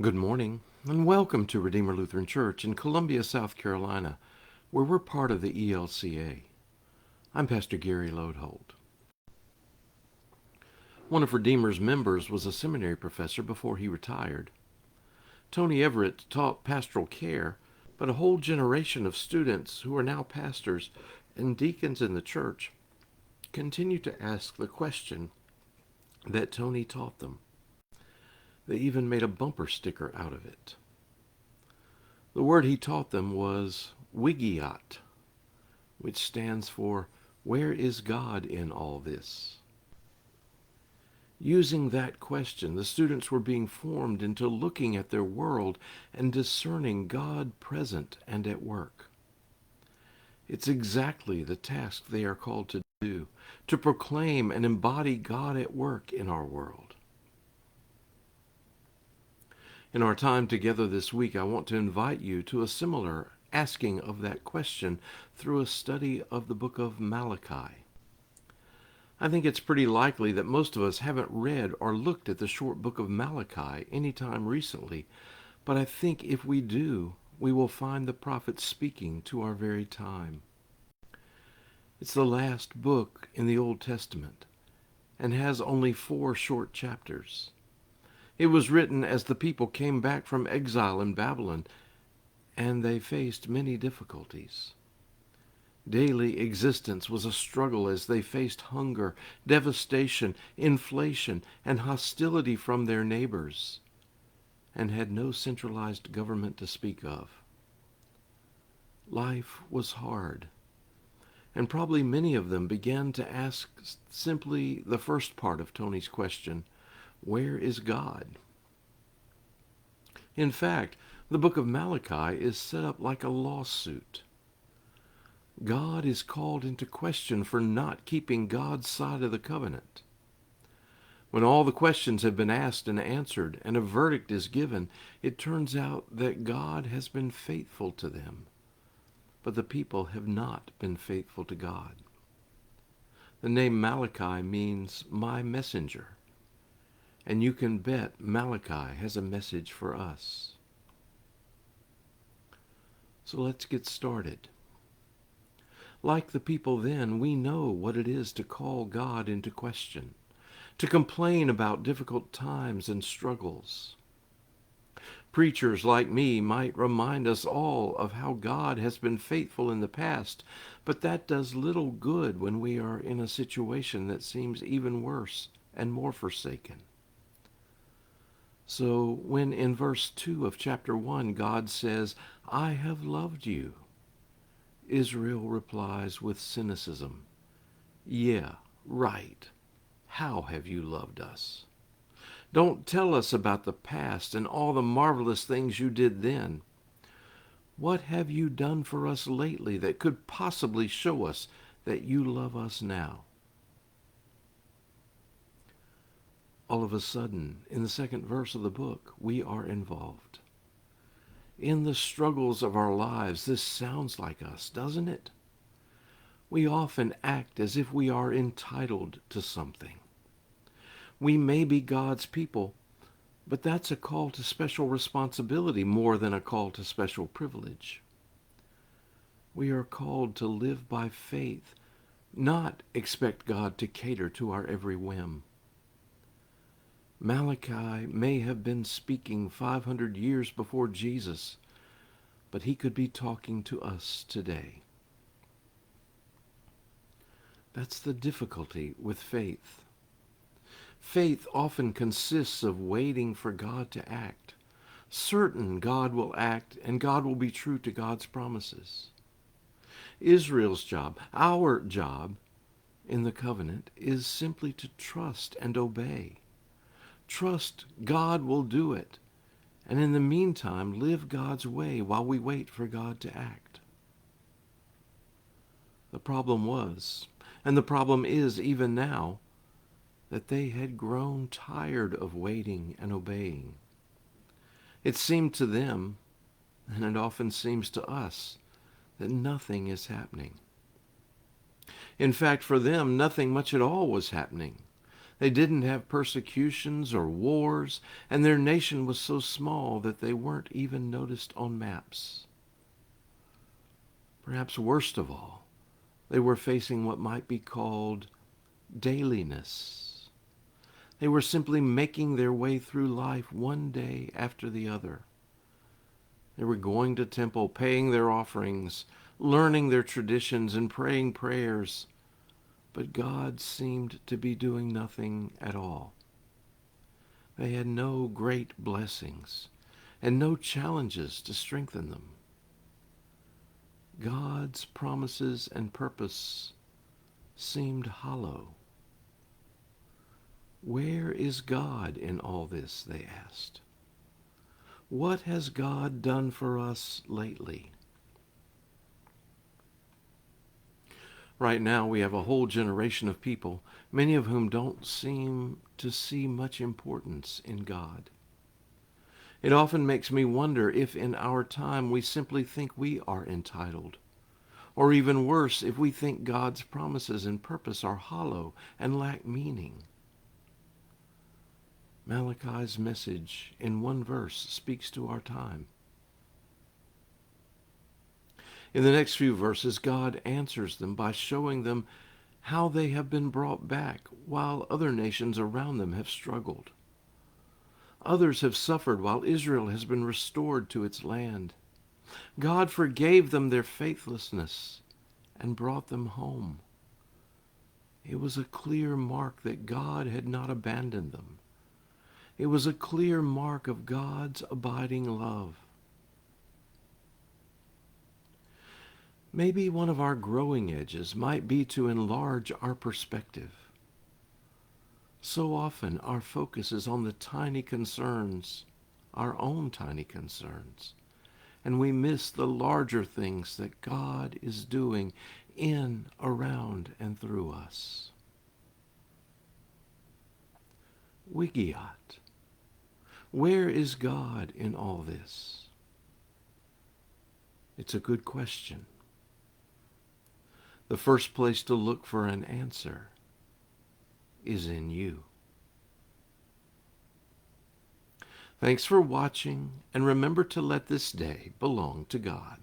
Good morning, and welcome to Redeemer Lutheran Church in Columbia, South Carolina, where we're part of the ELCA. I'm Pastor Gary Lodeholt. One of Redeemer's members was a seminary professor before he retired. Tony Everett taught pastoral care, but a whole generation of students who are now pastors and deacons in the church continue to ask the question that Tony taught them. They even made a bumper sticker out of it. The word he taught them was WIGIAT, which stands for Where is God in all this? Using that question, the students were being formed into looking at their world and discerning God present and at work. It's exactly the task they are called to do, to proclaim and embody God at work in our world. In our time together this week, I want to invite you to a similar asking of that question through a study of the book of Malachi. I think it's pretty likely that most of us haven't read or looked at the short book of Malachi any time recently, but I think if we do, we will find the prophet speaking to our very time. It's the last book in the Old Testament and has only 4 short chapters. It was written as the people came back from exile in Babylon, and they faced many difficulties. Daily existence was a struggle as they faced hunger, devastation, inflation, and hostility from their neighbors, and had no centralized government to speak of. Life was hard, and probably many of them began to ask simply the first part of Tony's question, where is God? In fact, the book of Malachi is set up like a lawsuit. God is called into question for not keeping God's side of the covenant. When all the questions have been asked and answered and a verdict is given, it turns out that God has been faithful to them, but the people have not been faithful to God. The name Malachi means my messenger. And you can bet Malachi has a message for us. So let's get started. Like the people then, we know what it is to call God into question, to complain about difficult times and struggles. Preachers like me might remind us all of how God has been faithful in the past, but that does little good when we are in a situation that seems even worse and more forsaken. So when in verse 2 of chapter 1 God says, I have loved you, Israel replies with cynicism, yeah, right. How have you loved us? Don't tell us about the past and all the marvelous things you did then. What have you done for us lately that could possibly show us that you love us now? All of a sudden, in the second verse of the book, we are involved. In the struggles of our lives, this sounds like us, doesn't it? We often act as if we are entitled to something. We may be God's people, but that's a call to special responsibility more than a call to special privilege. We are called to live by faith, not expect God to cater to our every whim. Malachi may have been speaking 500 years before Jesus, but he could be talking to us today. That's the difficulty with faith. Faith often consists of waiting for God to act, certain God will act and God will be true to God's promises. Israel's job, our job in the covenant, is simply to trust and obey. Trust God will do it, and in the meantime, live God's way while we wait for God to act. The problem was, and the problem is even now, that they had grown tired of waiting and obeying. It seemed to them, and it often seems to us, that nothing is happening. In fact, for them, nothing much at all was happening. They didn't have persecutions or wars, and their nation was so small that they weren't even noticed on maps. Perhaps worst of all, they were facing what might be called dailiness. They were simply making their way through life one day after the other. They were going to temple, paying their offerings, learning their traditions, and praying prayers. But God seemed to be doing nothing at all. They had no great blessings and no challenges to strengthen them. God's promises and purpose seemed hollow. Where is God in all this, they asked. What has God done for us lately? Right now, we have a whole generation of people, many of whom don't seem to see much importance in God. It often makes me wonder if in our time we simply think we are entitled, or even worse, if we think God's promises and purpose are hollow and lack meaning. Malachi's message in one verse speaks to our time. In the next few verses, God answers them by showing them how they have been brought back while other nations around them have struggled. Others have suffered while Israel has been restored to its land. God forgave them their faithlessness and brought them home. It was a clear mark that God had not abandoned them. It was a clear mark of God's abiding love. Maybe one of our growing edges might be to enlarge our perspective. So often our focus is on the tiny concerns, our own tiny concerns, and we miss the larger things that God is doing in, around, and through us. WIGIAT. Where is God in all this? It's a good question. The first place to look for an answer is in you. Thanks for watching, and remember to let this day belong to God.